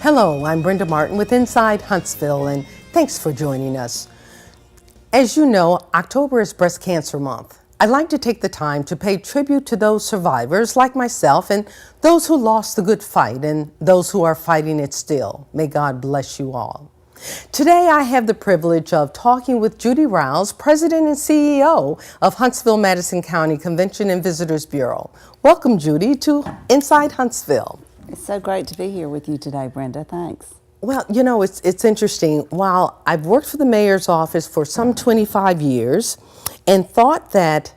Hello, I'm Brenda Martin with Inside Huntsville, and thanks for joining us. As you know, October is Breast Cancer Month. I'd like to take the time to pay tribute to those survivors like myself and those who lost the good fight and those who are fighting it still. May God bless you all. Today I have the privilege of talking with Judy Ryals, President and CEO of Huntsville Madison County Convention and Visitors Bureau. Welcome, Judy, to Inside Huntsville. It's so great to be here with you today, Brenda. Thanks. Well, you know, it's interesting. While I've worked for the mayor's office for some 25 years and thought that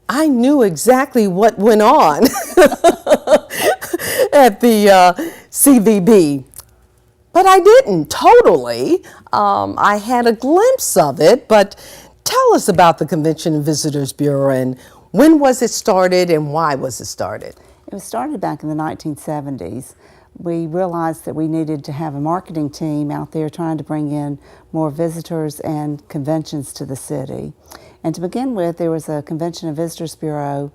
I knew exactly what went on at the CVB, but I didn't totally. I had a glimpse of it, but tell us about the Convention and Visitors Bureau and when was it started and why was it started? It was started back in the 1970s. We realized that we needed to have a marketing team out there trying to bring in more visitors and conventions to the city. And to begin with, there was a Convention and Visitors Bureau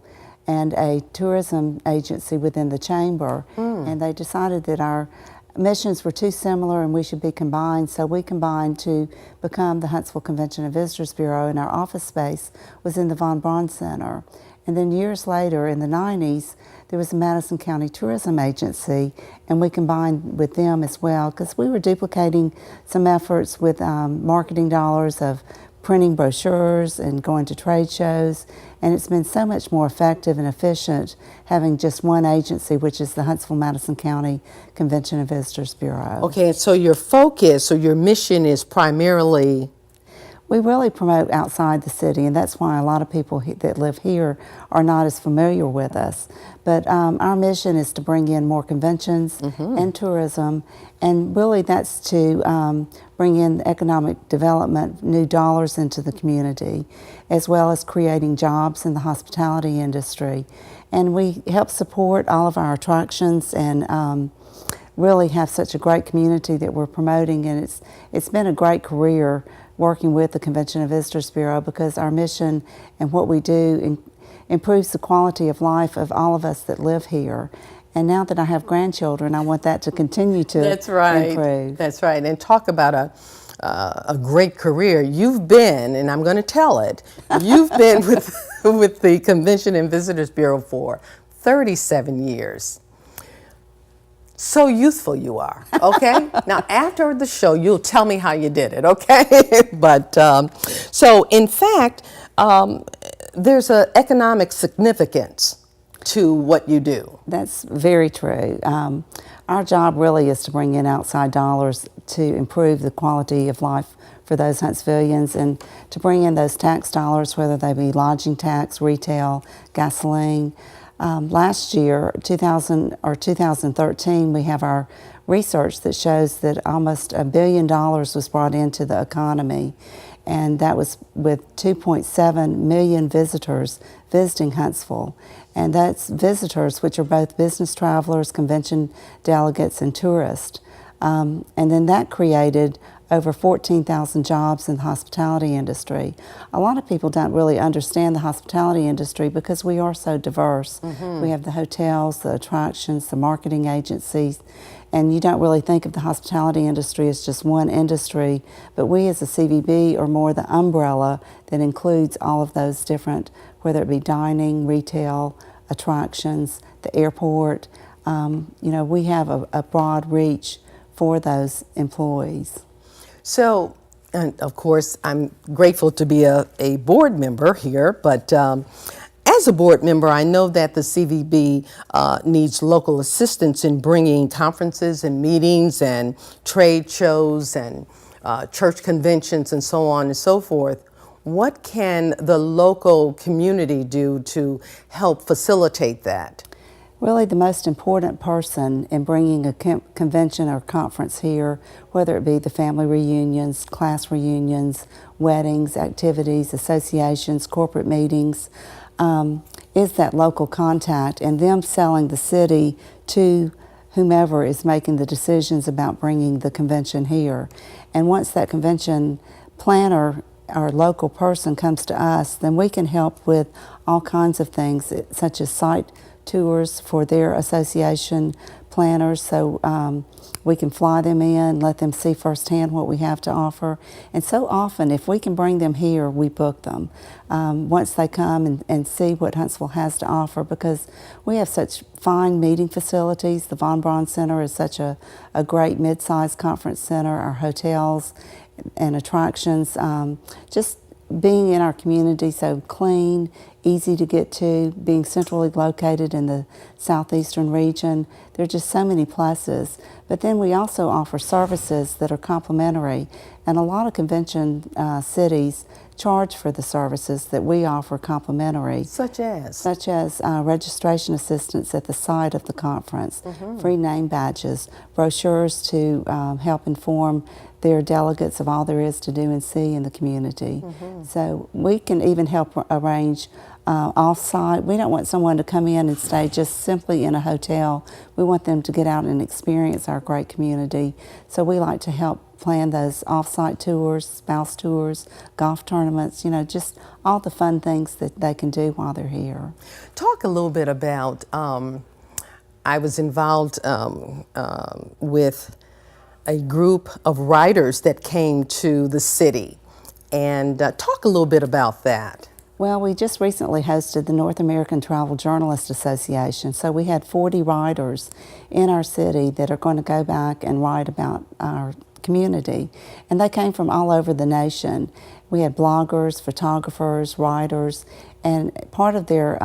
and a tourism agency within the chamber, and they decided that our missions were too similar and we should be combined, so we combined to become the Huntsville Convention and Visitors Bureau, and our office space was in the Von Braun Center. And then years later, in the 90s, there was a Madison County Tourism Agency, and we combined with them as well because we were duplicating some efforts with marketing dollars of printing brochures and going to trade shows, and it's been so much more effective and efficient having just one agency, which is the Huntsville Madison County Convention and Visitors Bureau. Okay, so your focus or your mission is primarily? We really promote outside the city, and that's why a lot of people that live here are not as familiar with us. But our mission is to bring in more conventions and tourism, and really that's to bring in economic development, new dollars into the community, as well as creating jobs in the hospitality industry. And we help support all of our attractions and really have such a great community that we're promoting, and it's been a great career working with the Convention and Visitors Bureau because our mission and what we do improves the quality of life of all of us that live here. And now that I have grandchildren, I want that to continue to improve. That's right. And talk about a great career. You've been, and I'm going to tell it, you've been with the Convention and Visitors Bureau for 37 years. So youthful you are, okay? Now, after the show, you'll tell me how you did it, okay? But, so in fact, there's an economic significance to what you do. That's very true. Our job really is to bring in outside dollars to improve the quality of life for those Huntsvillians and to bring in those tax dollars, whether they be lodging tax, retail, gasoline. Last year, 2013, we have our research that shows that almost $1 billion was brought into the economy, and that was with 2.7 million visitors visiting Huntsville. And that's visitors, which are both business travelers, convention delegates, and tourists. And then that created over 14,000 jobs in the hospitality industry. A lot of people don't really understand the hospitality industry because we are so diverse. We have the hotels, the attractions, the marketing agencies, and you don't really think of the hospitality industry as just one industry, but we as a CVB are more the umbrella that includes all of those different, whether it be dining, retail, attractions, the airport. You know, we have a broad reach for those employees. So, and of course, I'm grateful to be a board member here, but as a board member, I know that the CVB needs local assistance in bringing conferences and meetings and trade shows and church conventions and so on and so forth. What can the local community do to help facilitate that? Really, the most important person in bringing a convention or conference here, whether it be the family reunions, class reunions, weddings, activities, associations, corporate meetings, is that local contact and them selling the city to whomever is making the decisions about bringing the convention here. And once that convention planner or local person comes to us, then we can help with all kinds of things, such as site tours for their association, planners, so we can fly them in, let them see firsthand what we have to offer. And so often, if we can bring them here, we book them. Once they come and see what Huntsville has to offer, because we have such fine meeting facilities. The Von Braun Center is such a great mid-sized conference center. Our hotels and attractions, just being in our community, so clean, easy to get to, being centrally located in the southeastern region. There are just so many pluses. But then we also offer services that are complimentary, and a lot of convention cities charge for the services that we offer complimentary. Such as? Such as registration assistance at the site of the conference, free name badges, brochures to help inform their delegates of all there is to do and see in the community. So we can even help arrange off-site. We don't want someone to come in and stay just simply in a hotel. We want them to get out and experience our great community. So we like to help plan those off-site tours, spouse tours, golf tournaments, you know, just all the fun things that they can do while they're here. Talk a little bit about, I was involved with a group of writers that came to the city, and talk a little bit about that. Well, we just recently hosted the North American Travel Journalist Association, so we had 40 writers in our city that are going to go back and write about our community, and they came from all over the nation. We had bloggers, photographers, writers, and part of their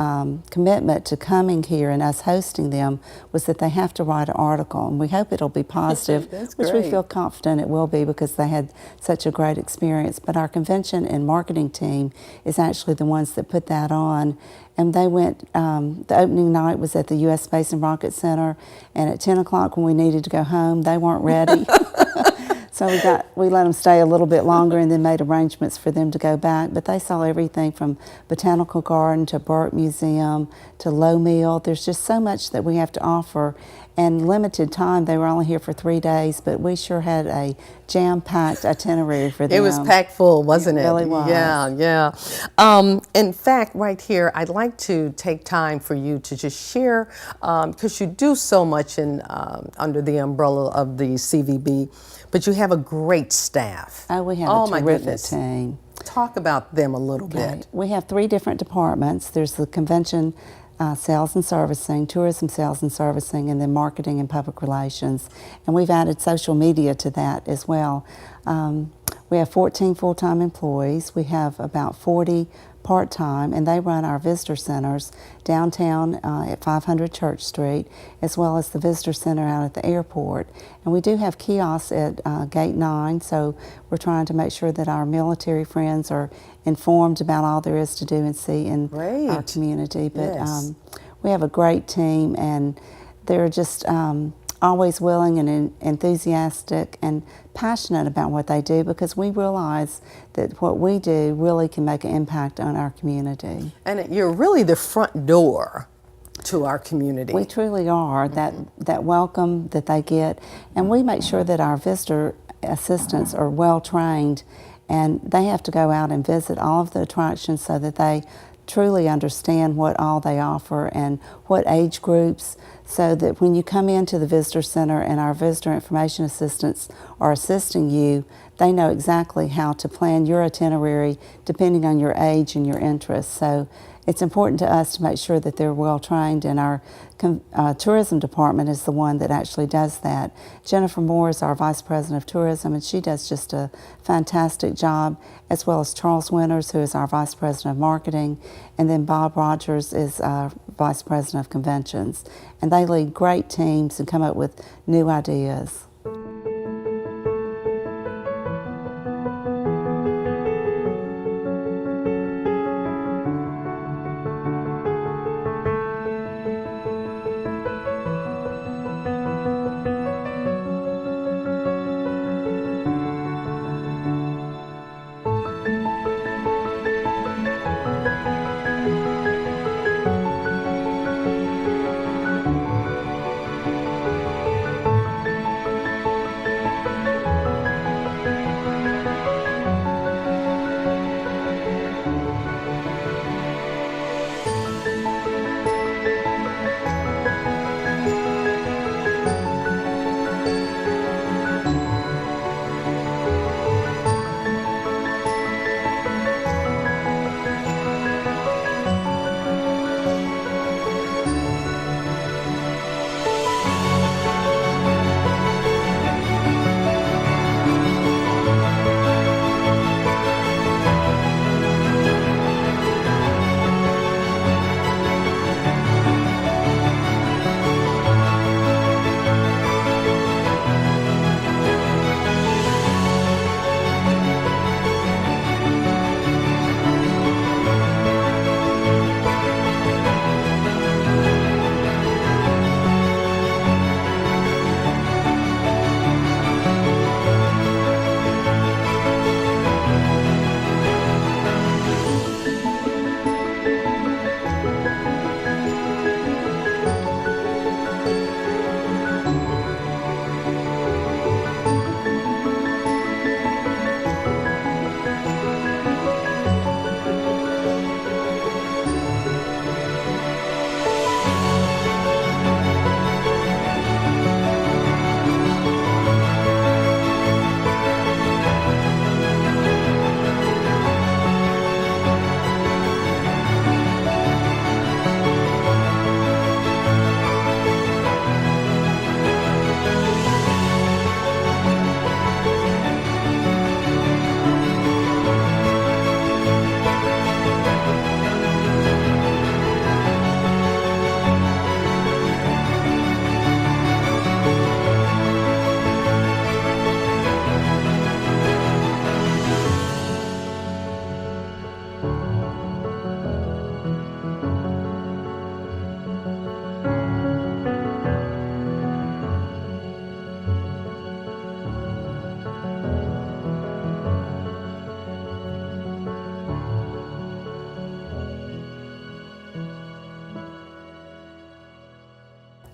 commitment to coming here and us hosting them was that they have to write an article, and we hope it'll be positive, which we feel confident it will be because they had such a great experience. But our convention and marketing team is actually the ones that put that on, and they went, the opening night was at the U.S. Space and Rocket Center, and at 10 o'clock when we needed to go home, they weren't ready. So we let them stay a little bit longer and then made arrangements for them to go back. But they saw everything from Botanical Garden to Burke Museum to Low Mill. There's just so much that we have to offer. And limited time, they were only here for 3 days, but we sure had a jam-packed itinerary for them. It was packed full, wasn't it? It really was. Yeah, yeah. In fact, right here, I'd like to take time for you to just share, because you do so much in under the umbrella of the CVB, but you have a great staff. Oh, we have a terrific team. Talk about them a little bit. We have 3 different departments. There's the convention sales and servicing, tourism sales and servicing, and then marketing and public relations. And we've added social media to that as well. We have 14 full-time employees. We have about 40 part-time, and they run our visitor centers downtown at 500 Church Street, as well as the visitor center out at the airport. And we do have kiosks at Gate 9, so we're trying to make sure that our military friends are informed about all there is to do and see in our community. But we have a great team, and they're just always willing and enthusiastic and passionate about what they do, because we realize that what we do really can make an impact on our community. And you're really the front door to our community. We truly are, that welcome that they get. And we make sure that our visitor assistants are well trained, and they have to go out and visit all of the attractions so that they truly understand what all they offer and what age groups, so that when you come into the visitor center and our visitor information assistants are assisting you, they know exactly how to plan your itinerary depending on your age and your interests. So it's important to us to make sure that they're well trained, and our tourism department is the one that actually does that. Jennifer Moore is our Vice President of Tourism, and she does just a fantastic job, as well as Charles Winters, who is our Vice President of Marketing, and then Bob Rogers is our Vice President of Conventions. And they lead great teams and come up with new ideas.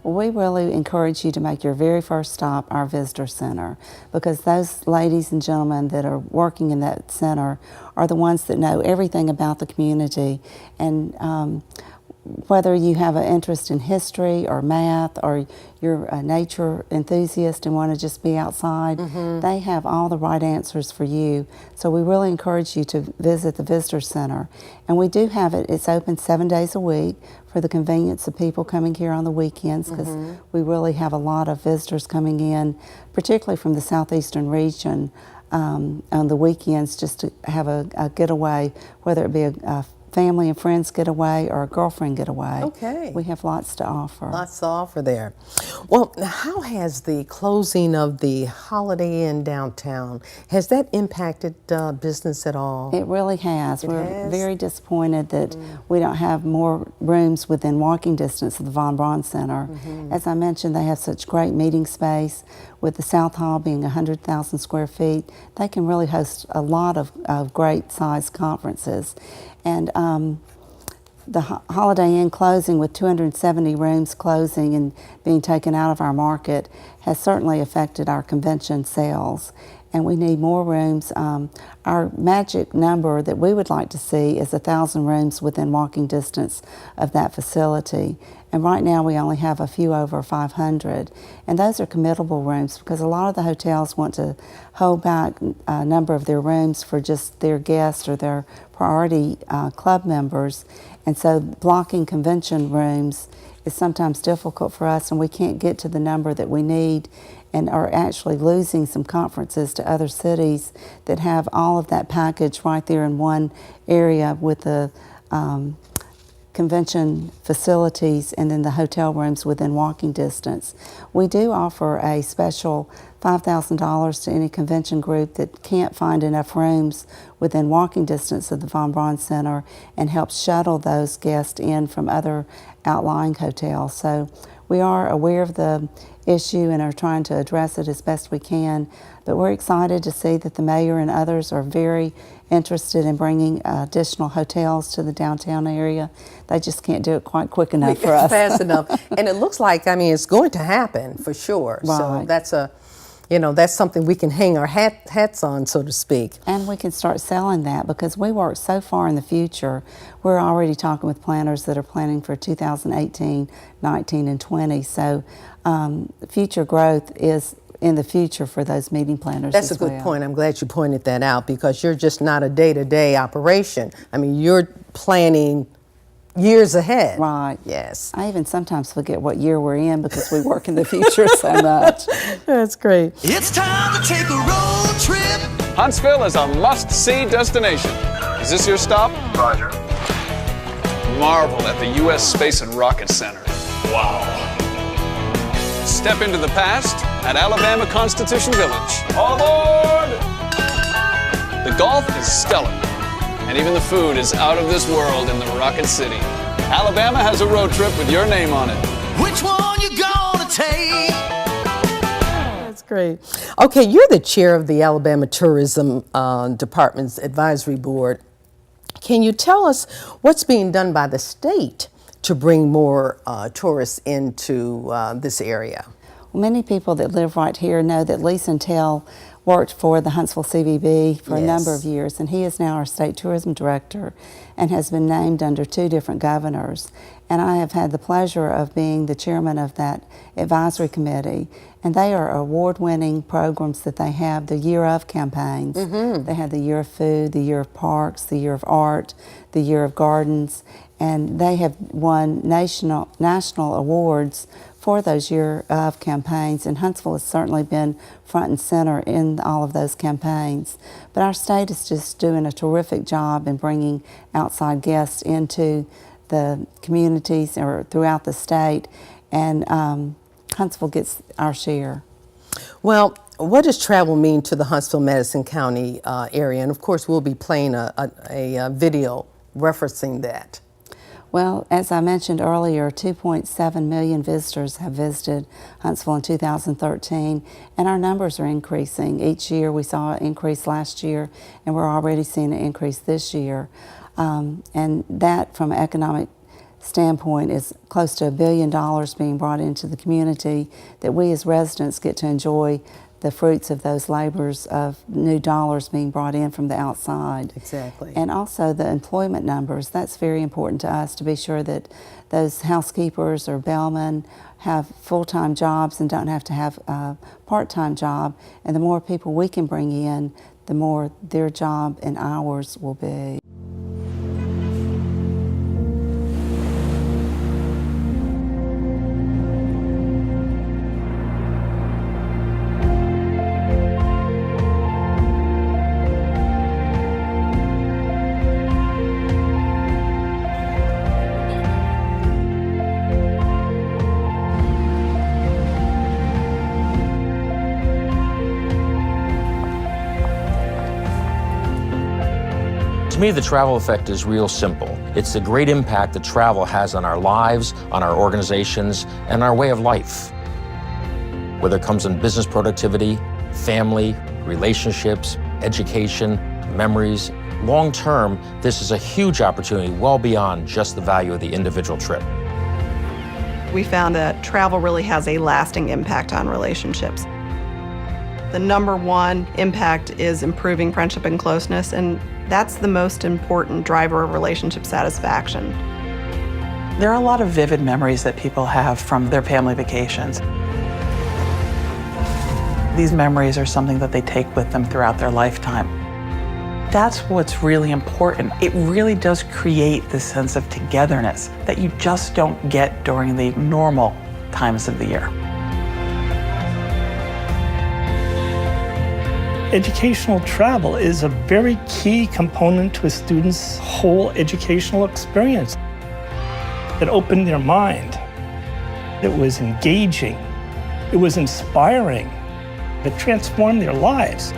We really encourage you to make your very first stop our visitor center, because those ladies and gentlemen that are working in that center are the ones that know everything about the community. And whether you have an interest in history or math, or you're a nature enthusiast and want to just be outside, they have all the right answers for you. So we really encourage you to visit the Visitor Center. And we do have it, it's open 7 days a week for the convenience of people coming here on the weekends, because we really have a lot of visitors coming in, particularly from the southeastern region on the weekends, just to have a getaway, whether it be a family and friends getaway or a girlfriend getaway. Okay. We have lots to offer. Lots to offer there. Well, how has the closing of the Holiday Inn downtown, has that impacted business at all? It really has. We're has? very disappointed that we don't have more rooms within walking distance of the Von Braun Center. As I mentioned, they have such great meeting space. With the South Hall being 100,000 square feet, they can really host a lot of great sized conferences. And the Holiday Inn closing, with 270 rooms closing and being taken out of our market, has certainly affected our convention sales. And we need more rooms. Our magic number that we would like to see is 1,000 rooms within walking distance of that facility. And right now we only have a few over 500. And those are committable rooms, because a lot of the hotels want to hold back a number of their rooms for just their guests or their priority club members. And so blocking convention rooms is sometimes difficult for us, and we can't get to the number that we need, and are actually losing some conferences to other cities that have all of that package right there in one area, with the convention facilities and then the hotel rooms within walking distance. We do offer a special $5,000 to any convention group that can't find enough rooms within walking distance of the Von Braun Center, and help shuttle those guests in from other outlying hotels. So we are aware of the issue and are trying to address it as best we can, but we're excited to see that the mayor and others are very interested in bringing additional hotels to the downtown area. They just can't do it quite quick enough for us. Fast enough. And it looks like, I mean, it's going to happen for sure. Right. So that's that's something we can hang our hats on, so to speak. And we can start selling that, because we work so far in the future. We're already talking with planners that are planning for 2018, 19, and 20. So future growth is in the future for those meeting planners. That's a good point. I'm glad you pointed that out, because you're just not a day-to-day operation. I mean, you're planning years ahead. Right. Yes. I even sometimes forget what year we're in, because we work in the future so much. That's great. It's time to take a road trip. Huntsville is a must-see destination. Is this your stop? Roger. Marvel at the U.S. Space and Rocket Center. Wow. Step into the past at Alabama Constitution Village. All aboard! The golf is stellar, and even the food is out of this world in the Rocket City. Alabama has a road trip with your name on it. Which one you gonna take? That's great. Okay, you're the chair of the Alabama Tourism Department's Advisory Board. Can you tell us what's being done by the state to bring more tourists into this area? Well, many people that live right here know that Lee Santel worked for the Huntsville CVB for a number of years, and he is now our state tourism director and has been named under 2 different governors. And I have had the pleasure of being the chairman of that advisory committee. And they are award-winning programs that they have, the Year of campaigns. They have the Year of Food, the Year of Parks, the Year of Art, the Year of Gardens, and they have won national awards for those Year of campaigns, and Huntsville has certainly been front and center in all of those campaigns. But our state is just doing a terrific job in bringing outside guests into the communities or throughout the state, and Huntsville gets our share. Well, what does travel mean to the Huntsville-Madison County area? And of course, we'll be playing a video referencing that. Well, as I mentioned earlier, 2.7 million visitors have visited Huntsville in 2013, and our numbers are increasing. Each year we saw an increase last year, and we're already seeing an increase this year. And that, from an economic standpoint is close to $1 billion being brought into the community, that we as residents get to enjoy the fruits of those labors of new dollars being brought in from the outside. Exactly. And also the employment numbers. That's very important to us, to be sure that those housekeepers or bellmen have full-time jobs and don't have to have a part-time job. And the more people we can bring in, the more their job and hours will be. To me, the travel effect is real simple. It's the great impact that travel has on our lives, on our organizations, and our way of life. Whether it comes in business productivity, family, relationships, education, memories, long term, this is a huge opportunity well beyond just the value of the individual trip. We found that travel really has a lasting impact on relationships. The number one impact is improving friendship and closeness, and that's the most important driver of relationship satisfaction. There are a lot of vivid memories that people have from their family vacations. These memories are something that they take with them throughout their lifetime. That's what's really important. It really does create this sense of togetherness that you just don't get during the normal times of the year. Educational travel is a very key component to a student's whole educational experience. It opened their mind. It was engaging. It was inspiring. It transformed their lives.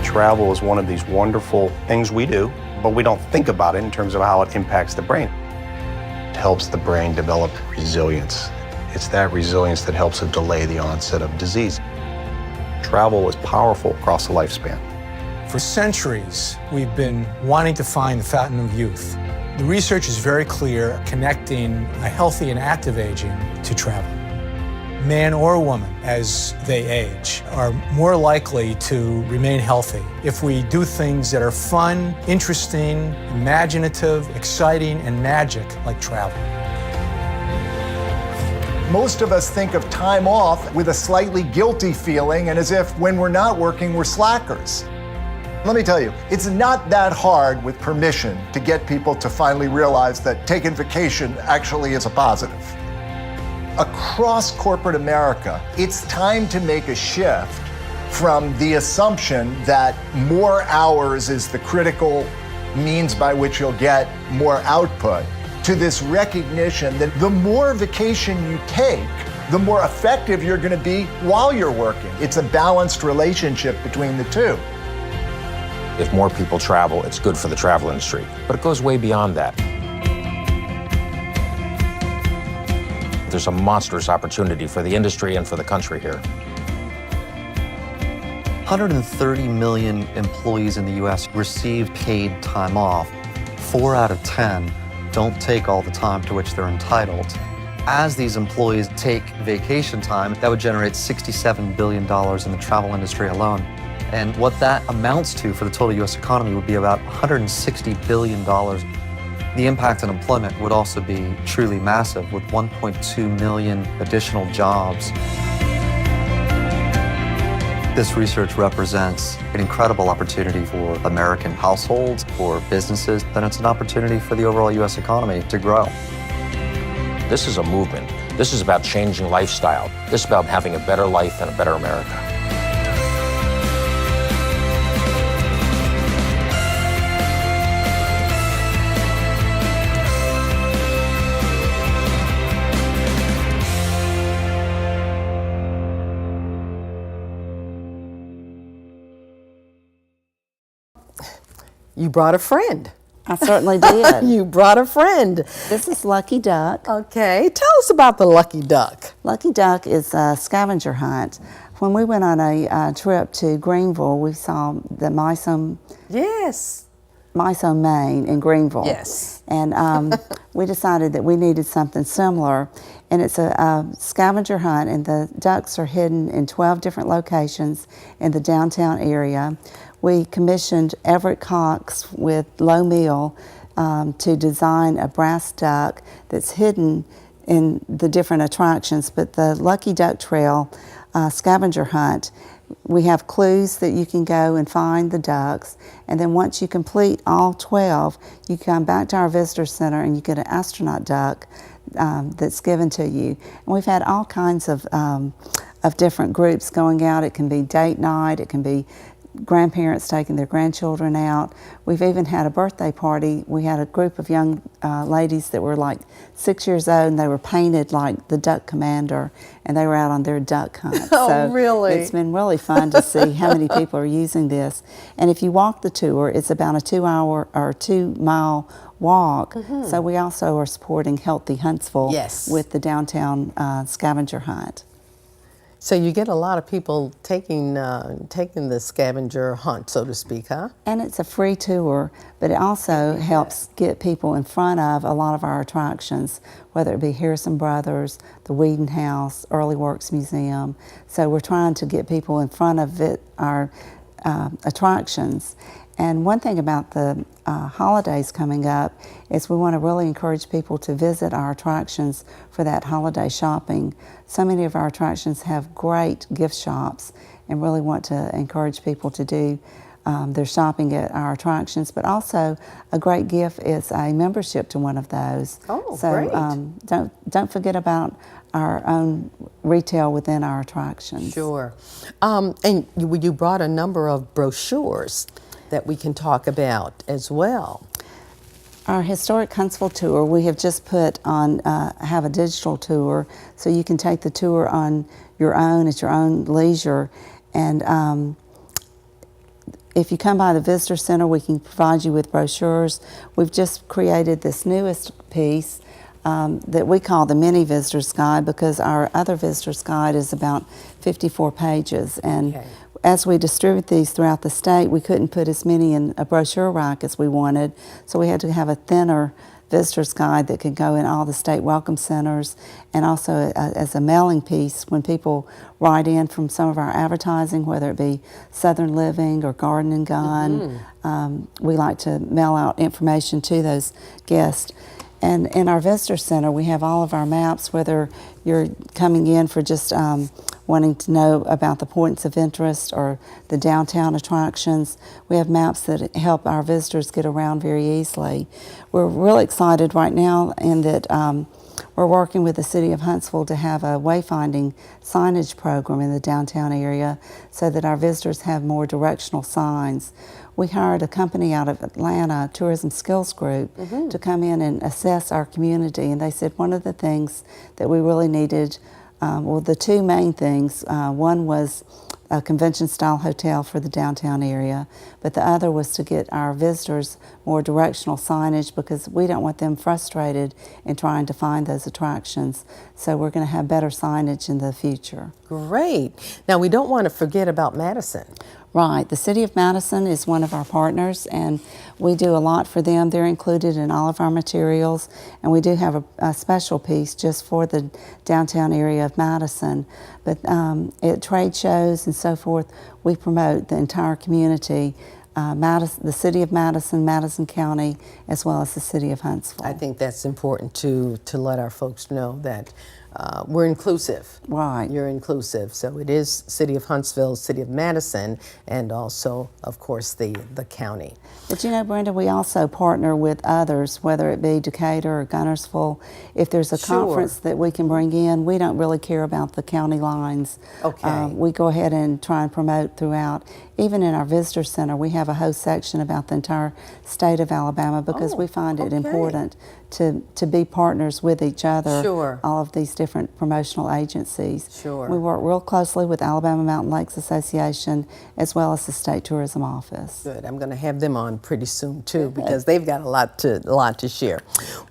Travel is one of these wonderful things we do, but we don't think about it in terms of how it impacts the brain. It helps the brain develop resilience. It's that resilience that helps it delay the onset of disease. Travel is powerful across the lifespan. For centuries, we've been wanting to find the fountain of youth. The research is very clear, connecting a healthy and active aging to travel. Man or woman, as they age, are more likely to remain healthy if we do things that are fun, interesting, imaginative, exciting, and magic, like travel. Most of us think of time off with a slightly guilty feeling and as if when we're not working, we're slackers. Let me tell you, it's not that hard with permission to get people to finally realize that taking vacation actually is a positive. Across corporate America, it's time to make a shift from the assumption that more hours is the critical means by which you'll get more output, to this recognition that the more vacation you take, the more effective you're going to be while you're working. It's a balanced relationship between the two. If more people travel, it's good for the travel industry, but it goes way beyond that. There's a monstrous opportunity for the industry and for the country here. 130 million employees in the U.S. receive paid time off. 4 out of 10 don't take all the time to which they're entitled. As these employees take vacation time, that would generate $67 billion in the travel industry alone. And what that amounts to for the total U.S. economy would be about $160 billion. The impact on employment would also be truly massive, with 1.2 million additional jobs. This research represents an incredible opportunity for American households, for businesses, and it's an opportunity for the overall U.S. economy to grow. This is a movement. This is about changing lifestyle. This is about having a better life and a better America. You brought a friend. I certainly did. You brought a friend. This is Lucky Duck. Okay, tell us about the Lucky Duck. Lucky Duck is a scavenger hunt. When we went on a trip to Greenville, we saw the mice on. Yes. MISO Maine in Greenville. Yes. And we decided that we needed something similar. And it's a scavenger hunt, and the ducks are hidden in 12 different locations in the downtown area. We commissioned Everett Cox with Low Mill to design a brass duck that's hidden in the different attractions. But the Lucky Duck Trail scavenger hunt, we have clues that you can go and find the ducks, and then once you complete all 12, you come back to our visitor center and you get an astronaut duck that's given to you. And we've had all kinds of different groups going out. It can be date night, it can be grandparents taking their grandchildren out. We've even had a birthday party. We had a group of young ladies that were like 6 years old, and they were painted like the Duck Commander, and they were out on their duck hunt. Oh, so really? It's been really fun to see how many people are using this. And if you walk the tour, it's about a 2-hour or 2-mile walk. So we also are supporting Healthy Huntsville with the downtown scavenger hunt. So you get a lot of people taking the scavenger hunt, so to speak, huh? And it's a free tour, but it also helps get people in front of a lot of our attractions, whether it be Harrison Brothers, the Whedon House, Early Works Museum. So we're trying to get people in front of our attractions. And one thing about the holidays coming up is we want to really encourage people to visit our attractions for that holiday shopping. So many of our attractions have great gift shops, and really want to encourage people to do their shopping at our attractions. But also a great gift is a membership to one of those. Oh, so great. Don't forget about our own retail within our attractions. Sure. And you brought a number of brochures that we can talk about as well. Our Historic Huntsville tour, we have just put on, have a digital tour, so you can take the tour on your own at your own leisure. And if you come by the visitor center, we can provide you with brochures. We've just created this newest piece that we call the mini visitor's guide, because our other visitor's guide is about 54 pages. And as we distribute these throughout the state, we couldn't put as many in a brochure rack as we wanted, so we had to have a thinner visitor's guide that could go in all the state welcome centers, and also as a mailing piece when people write in from some of our advertising, whether it be Southern Living or Garden and Gun. We like to mail out information to those guests. And in our visitor center, we have all of our maps, whether you're coming in for just wanting to know about the points of interest or the downtown attractions. We have maps that help our visitors get around very easily. We're really excited right now in that we're working with the City of Huntsville to have a wayfinding signage program in the downtown area so that our visitors have more directional signs. We hired a company out of Atlanta, Tourism Skills Group, to come in and assess our community, and they said one of the things that we really needed, well, the two main things, one was a convention-style hotel for the downtown area, but the other was to get our visitors more directional signage, because we don't want them frustrated in trying to find those attractions. So we're going to have better signage in the future. Great. Now, we don't want to forget about Madison. Right. The City of Madison is one of our partners, and we do a lot for them. They're included in all of our materials, and we do have a special piece just for the downtown area of Madison. But at trade shows and so forth, we promote the entire community, the City of Madison, Madison County, as well as the City of Huntsville. I think that's important to let our folks know that we're inclusive. Right. You're inclusive. So it is City of Huntsville, City of Madison, and also, of course, the county. But you know, Brenda, we also partner with others, whether it be Decatur or Guntersville. If there's a conference that we can bring in, we don't really care about the county lines. Okay. We go ahead and try and promote throughout. Even in our visitor center, we have a whole section about the entire state of Alabama, because we find it important to be partners with each other. Sure. All of these different promotional agencies. Sure. We work real closely with Alabama Mountain Lakes Association as well as the State Tourism Office. Good. I'm going to have them on pretty soon too, because they've got a lot to share.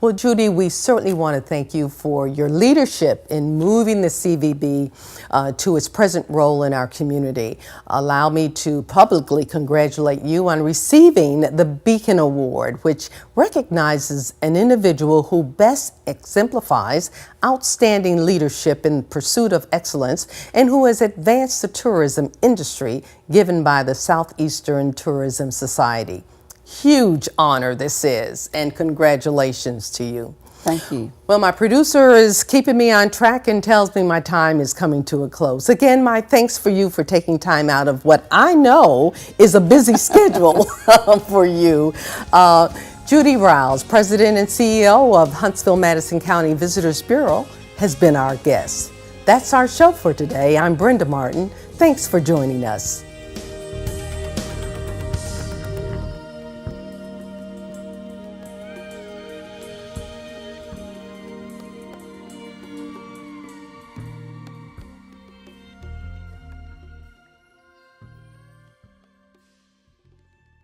Well, Judy, we certainly want to thank you for your leadership in moving the CVB to its present role in our community. Allow me to publicly congratulate you on receiving the Beacon Award, which recognizes an individual who best exemplifies outstanding leadership in pursuit of excellence and who has advanced the tourism industry, given by the Southeastern Tourism Society. Huge honor this is, and congratulations to you. Thank you. Well, my producer is keeping me on track and tells me my time is coming to a close. Again, my thanks for you for taking time out of what I know is a busy schedule for you. Judy Ryals, President and CEO of Huntsville-Madison County Visitors Bureau, has been our guest. That's our show for today. I'm Brenda Martin. Thanks for joining us.